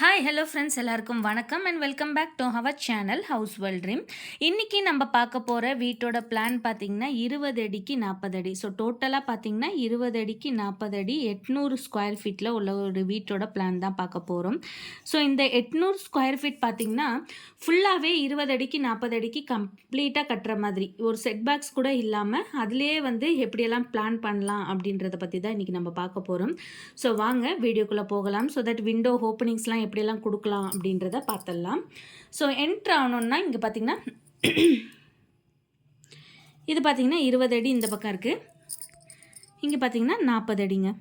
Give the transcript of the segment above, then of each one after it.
Hi hello friends எல்லாருக்கும் வணக்கம் and welcome back to our channel House World Dream. இன்றைக்கி நம்ம பார்க்க போகிற வீட்டோட பிளான் பார்த்திங்கன்னா 20 அடிக்கு 40 அடி. ஸோ டோட்டலாக பார்த்திங்கன்னா 20 அடிக்கு 40 அடி 800 ஸ்கொயர் ஃபீட்டில் உள்ள ஒரு வீட்டோட பிளான் தான் பார்க்க போகிறோம். ஸோ இந்த 800 ஸ்கொயர் ஃபீட் பார்த்திங்கன்னா ஃபுல்லாகவே 20 அடிக்கு 40 அடிக்கு கம்ப்ளீட்டாக கட்டுற மாதிரி ஒரு செட் பேக்ஸ் கூட இல்லாமல் அதுலேயே எப்படியெல்லாம் பிளான் பண்ணலாம் அப்படின்றத பற்றி தான் இன்றைக்கி நம்ம பார்க்க போகிறோம். ஸோ வாங்க வீடியோக்குள்ளே போகலாம். ஸோ தட் விண்டோ ஓப்பனிங்ஸ்லாம் எப்படியெல்லாம் கொடுக்கலாம் அப்படின்றத பார்த்துடலாம். ஸோ என்ட்ரு ஆகணுன்னா இங்கே பார்த்திங்கன்னா இது பார்த்திங்கன்னா 20 அடி இந்த பக்கம் இருக்குது, இங்கே பார்த்திங்கன்னா 40 அடிங்க.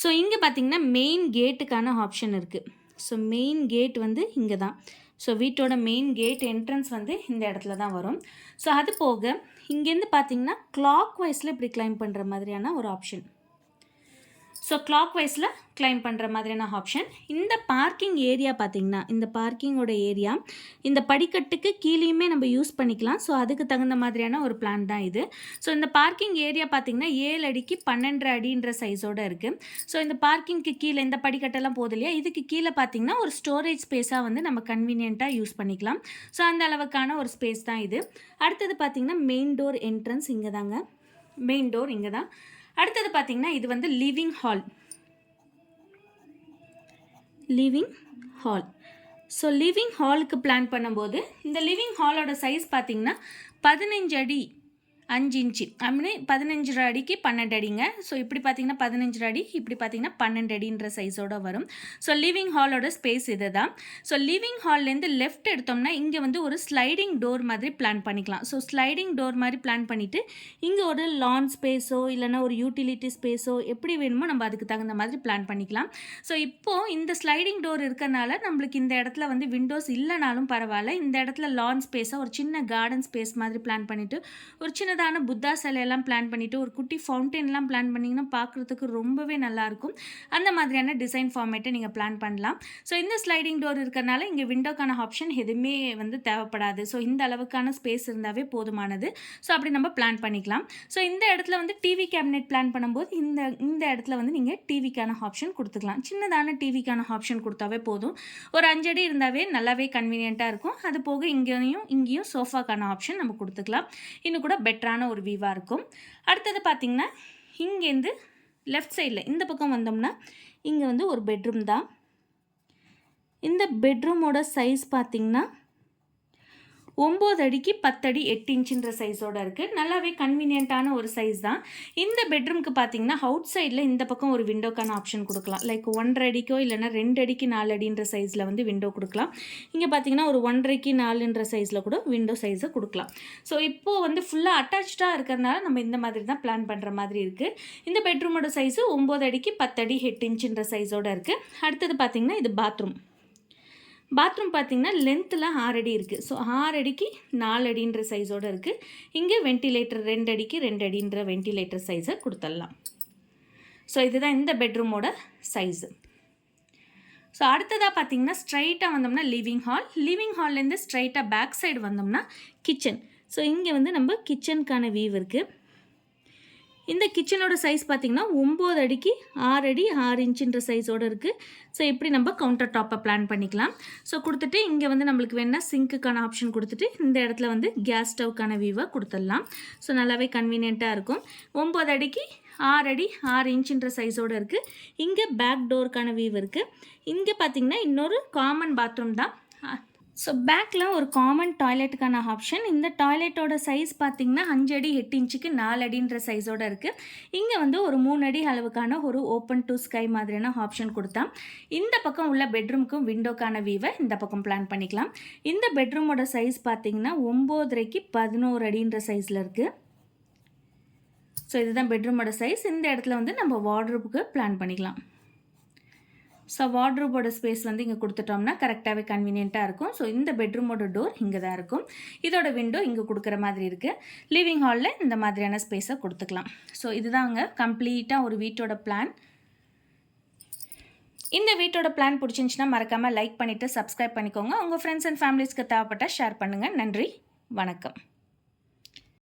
ஸோ இங்கே பார்த்திங்கன்னா மெயின் கேட்டுக்கான ஆப்ஷன் இருக்குது. ஸோ மெயின் கேட் இங்கே தான். ஸோ வீட்டோட மெயின் கேட் என்ட்ரன்ஸ் இந்த இடத்துல தான் வரும். ஸோ அது போக இங்கேருந்து பார்த்திங்கன்னா கிளாக் வைஸில் இப்படி கிளைம் பண்ணுற மாதிரியான ஒரு ஆப்ஷன். ஸோ கிளாக் வைஸில் கிளைம் பண்ணுற மாதிரியான ஆப்ஷன். இந்த பார்க்கிங் ஏரியா பார்த்திங்கன்னா இந்த பார்க்கிங்கோட ஏரியா இந்த படிக்கட்டுக்கு கீழேயுமே நம்ம யூஸ் பண்ணிக்கலாம். ஸோ அதுக்கு தகுந்த மாதிரியான ஒரு பிளான் தான் இது. ஸோ இந்த பார்க்கிங் ஏரியா பார்த்திங்கன்னா 7 அடிக்கு 12 அடின்ற சைஸோடு இருக்குது. ஸோ இந்த பார்க்கிங்க்கு கீழே இந்த படிக்கட்டெல்லாம் போகுது இல்லையா, இதுக்கு கீழே பார்த்திங்கன்னா ஒரு ஸ்டோரேஜ் ஸ்பேஸாக நம்ம கன்வீனியண்ட்டாக யூஸ் பண்ணிக்கலாம். ஸோ அந்த அளவுக்கான ஒரு ஸ்பேஸ் தான் இது. அடுத்தது பார்த்திங்கன்னா மெயின் டோர் என்ட்ரன்ஸ் இங்கே தாங்க, மெயின் டோர் இங்கே தான். அடுத்தது பார்த்திங்கன்னா இது living hall. Living hall. So living ஹாலுக்கு பிளான் பண்ணும்போது இந்த லிவிங் ஹாலோட சைஸ் பார்த்திங்கன்னா 15 அடி 5 இன்ச்சு அப்படின்னு 15 அடிக்கு 12 அடிங்க. ஸோ இப்படி பார்த்திங்கன்னா 15 அடி, இப்படி பார்த்திங்கன்னா 12 அடின்ற சைஸோடு வரும். ஸோ லிவிங் ஹாலோட ஸ்பேஸ் இது தான். ஸோ லிவிங் ஹால்லேருந்து லெஃப்ட் எடுத்தோம்னா இங்கே ஒரு ஸ்லைடிங் டோர் மாதிரி பிளான் பண்ணிக்கலாம். ஸோ ஸ்லைடிங் டோர் மாதிரி பிளான் பண்ணிவிட்டு இங்கே ஒரு லான் ஸ்பேஸோ இல்லைனா ஒரு யூட்டிலிட்டி ஸ்பேஸோ எப்படி வேணுமோ நம்ம அதுக்கு தகுந்த மாதிரி பிளான் பண்ணிக்கலாம். ஸோ இப்போது இந்த ஸ்லைடிங் டோர் இருக்கிறனால நம்மளுக்கு இந்த இடத்துல விண்டோஸ் இல்லைனாலும் பரவாயில்ல, இந்த இடத்துல லான் ஸ்பேஸாக ஒரு சின்ன கார்டன் ஸ்பேஸ் மாதிரி பிளான் பண்ணிவிட்டு ஒரு சின்ன புத்தா சிலையெல்லாம் பிளான் பண்ணிவிட்டு ஒரு குட்டி ஃபவுண்டெயின்லாம் பிளான் பண்ணிங்கன்னா பார்க்குறதுக்கு ரொம்பவே நல்லாயிருக்கும். அந்த மாதிரியான டிசைன் ஃபார்மேட்டை நீங்கள் பிளான் பண்ணலாம். ஸோ இந்த ஸ்லைடிங் டோர் இருக்கிறனால இங்கே விண்டோக்கான ஆப்ஷன் எதுவுமே தேவைப்படாது. ஸோ இந்த அளவுக்கான ஸ்பேஸ் இருந்தாவே போதுமானது. ஸோ அப்படி நம்ம பிளான் பண்ணிக்கலாம். ஸோ இந்த இடத்துல டிவி கேபினெட் பிளான் பண்ணும்போது இந்த இடத்துல நீங்கள் டிவிக்கான ஆப்ஷன் கொடுத்துக்கலாம். சின்னதான டிவிக்கான ஆப்ஷன் கொடுத்தாவே போதும். ஒரு 5 அடி இருந்தாவே நல்லாவே கன்வீனியண்ட்டாக இருக்கும். அது போக இங்கேயும் சோஃபாக்கான ஆப்ஷன் நம்ம கொடுத்துக்கலாம். இன்னும் கூட பெட்டரான ஒரு வியூவாக இருக்கும். அடுத்தது பார்த்திங்கன்னா இங்கேருந்து லெஃப்ட் சைடில் இந்த பக்கம் வந்தோம்னா இங்கே ஒரு பெட்ரூம் தான். இந்த பெட்ரூமோட சைஸ் பார்த்திங்கன்னா 9 அடிக்கு 10 அடி 8 இன்ச்சுன்ற சைஸோடு இருக்குது. நல்லாவே கன்வீனியண்ட்டான ஒரு சைஸ் தான். இந்த பெட்ரூம்க்கு பார்த்திங்கன்னா அவுட் சைடில் இந்த பக்கம் ஒரு விண்டோக்கான ஆப்ஷன் கொடுக்கலாம். லைக் 1.5 அடிக்கோ இல்லைனா 2 அடிக்கு 4 அடின்ற சைஸில் விண்டோ கொடுக்கலாம். இங்கே பார்த்திங்கன்னா ஒரு 1.5க்கு 4ன்ற சைஸில் கூட விண்டோ சைஸை கொடுக்கலாம். ஸோ இப்போது ஃபுல்லாக அட்டாச்சாக இருக்கிறதுனால நம்ம இந்த மாதிரி தான் பிளான் பண்ணுற மாதிரி இருக்குது. இந்த பெட்ரூமோட சைஸு 9 அடிக்கு 10 அடி 8 இன்ச்சுன்ற சைஸோடு இருக்குது. அடுத்தது பார்த்திங்கன்னா இது பாத்ரூம். பாத்ரூம் பார்த்திங்கன்னா லென்த்தில் 6 அடி இருக்குது. ஸோ 6 அடிக்கு 4 அடின்ற சைஸோடு இருக்குது. இங்கே வென்டிலேட்டர் 2 அடிக்கு 2 அடின்ற வென்டிலேட்டர் சைஸை கொடுத்துடலாம். ஸோ இதுதான் இந்த பெட்ரூமோட சைஸு. ஸோ அடுத்ததாக பார்த்திங்கன்னா ஸ்ட்ரைட்டாக வந்தோம்னா லிவிங் ஹால். லிவிங் ஹால்லேருந்து ஸ்ட்ரைட்டாக பேக் சைடு வந்தோம்னா கிச்சன். ஸோ இங்கே நம்ம கிச்சனுக்கான வியூ இருக்குது. இந்த கிச்சனோட சைஸ் பார்த்திங்கன்னா 9 அடிக்கு 6 அடி 6 இன்ச்சுன்ற சைஸோடு இருக்குது. ஸோ இப்படி நம்ம கவுண்டர் டாப்பை பிளான் பண்ணிக்கலாம். ஸோ கொடுத்துட்டு இங்கே நம்மளுக்கு வேணால் சிங்க்குக்கான ஆப்ஷன் கொடுத்துட்டு இந்த இடத்துல கேஸ் ஸ்டவ்க்கான வியூவை கொடுத்துடலாம். ஸோ நல்லாவே கன்வீனியண்ட்டாக இருக்கும். 9 அடிக்கு 6 அடி 6 இன்ச்சுன்ற சைஸோடு இருக்குது. இங்கே பேக் டோருக்கான வியூ இருக்குது. இங்கே பார்த்திங்கன்னா இன்னொரு காமன் பாத்ரூம் தான். ஸோ பேக்கில் ஒரு காமன் டாய்லெட்டுக்கான ஆப்ஷன். இந்த டாய்லெட்டோட சைஸ் பார்த்திங்கன்னா 5 அடி 8 இன்ச்சுக்கு 4 அடின்ற சைஸோடு இருக்குது. இங்கே ஒரு 3 அடி அளவுக்கான ஒரு ஓப்பன் டு ஸ்கை மாதிரியான ஆப்ஷன் கொடுத்தா இந்த பக்கம் உள்ள பெட்ரூமுக்கும் விண்டோக்கான வியூவை இந்த பக்கம் பிளான் பண்ணிக்கலாம். இந்த பெட்ரூமோட சைஸ் பார்த்திங்கன்னா 9.5க்கு 11 அடின்ற சைஸில் இருக்குது. ஸோ இதுதான் பெட்ரூமோட சைஸ். இந்த இடத்துல நம்ம வார்ட்ரோபுக்கு பிளான் பண்ணிக்கலாம். ஸோ வார்ட்ரோபோட ஸ்பேஸ் இங்கே கொடுத்துட்டோம்னா கரெக்டாகவே கன்வீனியண்ட்டாக இருக்கும். ஸோ இந்த பெட்ரூமோட டோர் இங்கே தான் இருக்கும். இதோட விண்டோ இங்கே கொடுக்குற மாதிரி இருக்குது. லிவிங் ஹாலில் இந்த மாதிரியான ஸ்பேஸை கொடுத்துக்கலாம். ஸோ இதுதாங்க கம்ப்ளீட்டாக ஒரு வீட்டோட பிளான். இந்த வீட்டோட பிளான் பிடிச்சிருந்துச்சுன்னா மறக்காமல் லைக் பண்ணிவிட்டு சப்ஸ்கிரைப் பண்ணிக்கோங்க. உங்கள் ஃப்ரெண்ட்ஸ் அண்ட் ஃபேமிலிஸ்க்கு தேவைப்பட்டால் ஷேர் பண்ணுங்கள். நன்றி, வணக்கம்.